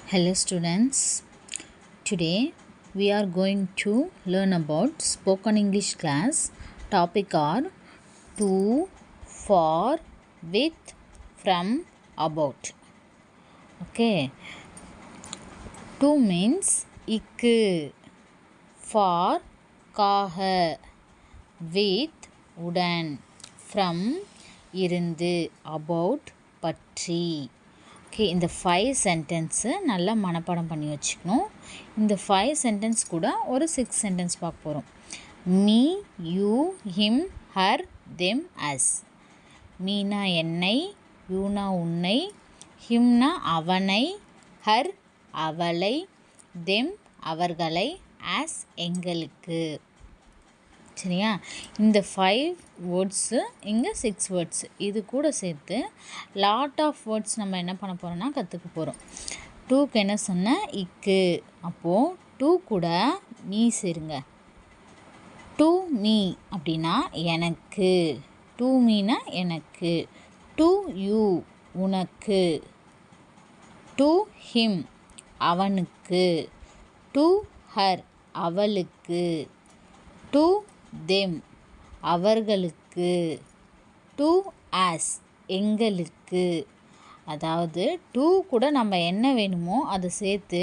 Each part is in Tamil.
Hello students, today we are going to learn about spoken English class. Topic are to, for, with, from, about. Okay, to means இக்கு, for காக, with உடன், from இருந்து, about பற்றி. ஓகே, இந்த 5 சென்டென்ஸு நல்லா மனப்பாடம் பண்ணி வச்சுக்கணும். இந்த 5 சென்டென்ஸ் கூட ஒரு 6 சென்டென்ஸ் பார்க்க போகிறோம். Me, you, him, her, them, us. மீனா என்னை, யூனா உன்னை, ஹிம்னா அவனை, ஹர் அவளை, தெம் அவர்களை, ஆஸ் எங்களுக்கு. சரியா? இந்த 5 வேர்ட்ஸு, இங்கே 6 வேர்ட்ஸு, இது கூட சேர்த்து லாட் ஆஃப் வேர்ட்ஸ் நம்ம என்ன பண்ண போகிறோம்னா கற்றுக்க போகிறோம். டூக்கு என்ன சொன்ன, இக்கு. அப்போது டூ கூட மீ சேருங்க. டு மீ அப்படின்னா எனக்கு. டு மீனா எனக்கு. டு யூ உனக்கு. டு ஹிம் அவனுக்கு. டு ஹர் அவளுக்கு. டு தெம் அவர்களுக்கு. டு ஆஸ் எங்களுக்கு. அதாவது டூ கூட நம்ம என்ன வேணுமோ அதை சேர்த்து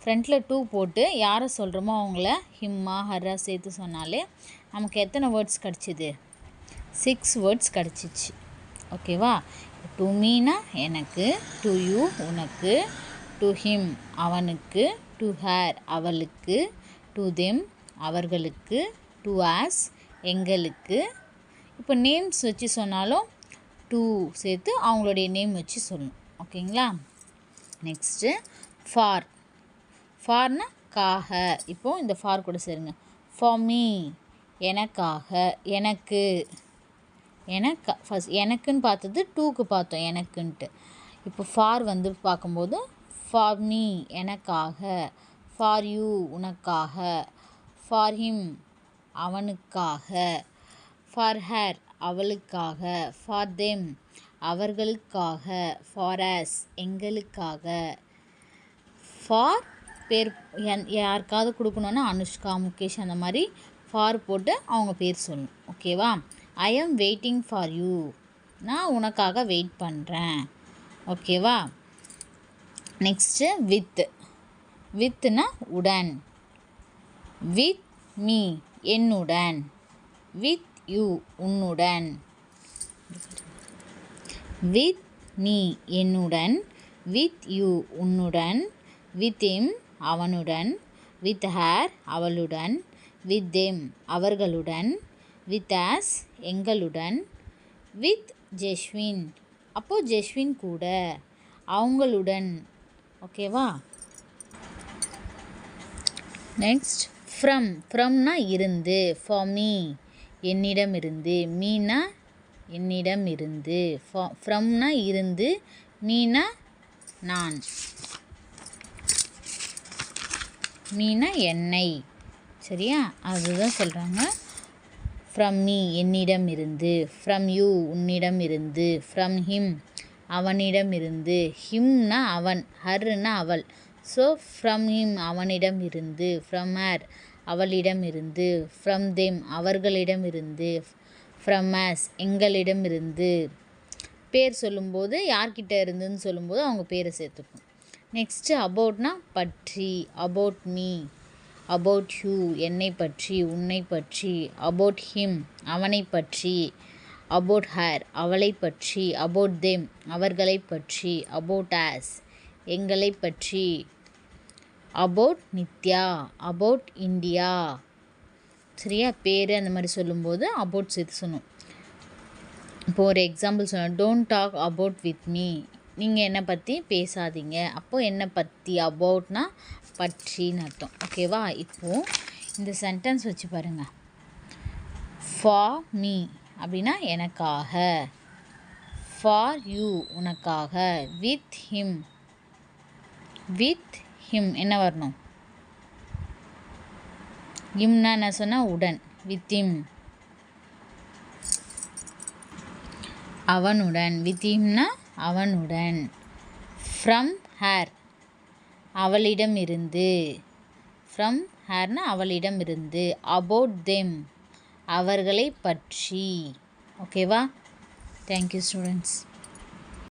ஃப்ரண்ட்டில் டூ போட்டு யாரை சொல்கிறோமோ அவங்கள ஹிம்மா ஹர்ரா சேர்த்து சொன்னாலே நமக்கு எத்தனை வேர்ட்ஸ் கிடச்சிது? 6 வேர்ட்ஸ் கிடச்சிச்சு. ஓகேவா? டு மீனா எனக்கு, டு யூ உனக்கு, டு ஹிம் அவனுக்கு, டு ஹர் அவளுக்கு, டு தெம் அவர்களுக்கு, டு ஆஸ் எங்களுக்கு. இப்போ நேம்ஸ் வச்சு சொன்னாலும் டூ சேர்த்து அவங்களுடைய நேம் வச்சு சொல்லணும். ஓகேங்களா? Next for. ஃபார்னா காக. இப்போது இந்த ஃபார் கூட சேருங்க. ஃபார் மீ எனக்காக, எனக்கு. ஃபஸ்ட் எனக்குன்னு பார்த்தது டூக்கு பார்த்தோம் எனக்குன்ட்டு. இப்போ ஃபார் வந்து பார்க்கும்போது ஃபார் மீ எனக்காக, ஃபார் யூ உனக்காக, ஃபார் ஹிம் அவனுக்காக, ஃபார் ஹர் அவளுக்காக, ஃபார் தெம் அவர்களுக்காக, ஃபார் அஸ் எங்களுக்காக. ஃபார் பேர் யாருக்காவது கொடுக்கணுன்னா அனுஷ்கா, முகேஷ் அந்த மாதிரி ஃபார் போட்டு அவங்க பேர் சொல்லணும். ஓகேவா? ஐ ஆம் வெயிட்டிங் ஃபார் யூ, நான் உனக்காக வெயிட் பண்ணுறேன். ஓகேவா? Next with. வித்னா உடன். வித் மீ என்னுடன். வித் யூ உன்னுடன். வித் மீ என்னுடன், வித் யூ உன்னுடன், வித் ஹிம் அவனுடன், வித் ஹர் அவளுடன், வித் தெம் அவர்களுடன், வித் அஸ் எங்களுடன், வித் ஜெஸ்வின் அப்போது ஜெஸ்வின் கூட, அவங்களுடன். ஓகேவா? Next from. ஃப்ரம்னா இருந்து. ஃபார் மீ என்னிடம் இருந்து. மீனா என்னிடம் இருந்து. ஃப்ரம்னா இருந்து. மீனா நான். மீனா என்னை. சரியா? அதுதான் சொல்கிறாங்க. ஃப்ரம் மீ என்னிடம் இருந்து. ஃப்ரம் யூ உன்னிடம் இருந்து. ஃப்ரம் ஹிம் அவனிடம் இருந்து. ஹிம்னா அவன், ஹர்னா அவள். ஸோ ஃப்ரம் ஹிம் அவனிடம் இருந்து. ஃப்ரம் ஹர் அவளிடம் இருந்து. ஃப்ரம் தெம் அவர்களிடம் இருந்து. ஃப்ரம் அஸ் எங்களிடம் இருந்து. பேர் சொல்லும்போது யார்கிட்ட இருந்துன்னு சொல்லும்போது அவங்க பேரை சேர்த்துக்கும். நெக்ஸ்ட்டு அபவுட்னா பற்றி. அபவுட் மீ, அபவுட் யூ என்னை பற்றி உன்னை பற்றி. அபவுட் ஹிம் அவனை பற்றி. அபவுட் ஹர் அவளை பற்றி. அபவுட் தெம் அவர்களை பற்றி. அபவுட் அஸ் எங்களை பற்றி. About Nithya, about India. சரியா? பேர் அந்த மாதிரி சொல்லும்போது அபவுட் சேர்த்து சொல்லணும். இப்போ ஒரு எக்ஸாம்பிள் சொல்லணும். Don't talk about with me, நீங்கள் என்னை பற்றி பேசாதீங்க. அப்போது என்னை பற்றி, அபவுட்னா பற்றின்னு அர்த்தம். ஓகேவா? இப்போது இந்த சென்டென்ஸ் வச்சு பாருங்கள். ஃபார் மீ அப்படின்னா எனக்காக. ஃபார் யூ உனக்காக. வித் ஹிம், வித் ஹிம் என்ன வரணும்? ஹிம்னா என்ன சொன்னால் உடன். வித் ஹிம் அவனுடன். வித் ஹிம்னா அவனுடன். ஃப்ரம் ஹர் அவளிடமிருந்து. ஃப்ரம் ஹர்னா அவளிடமிருந்து. அபவுட் தெம் அவர்களை பற்றி. ஓகேவா? Thank you students.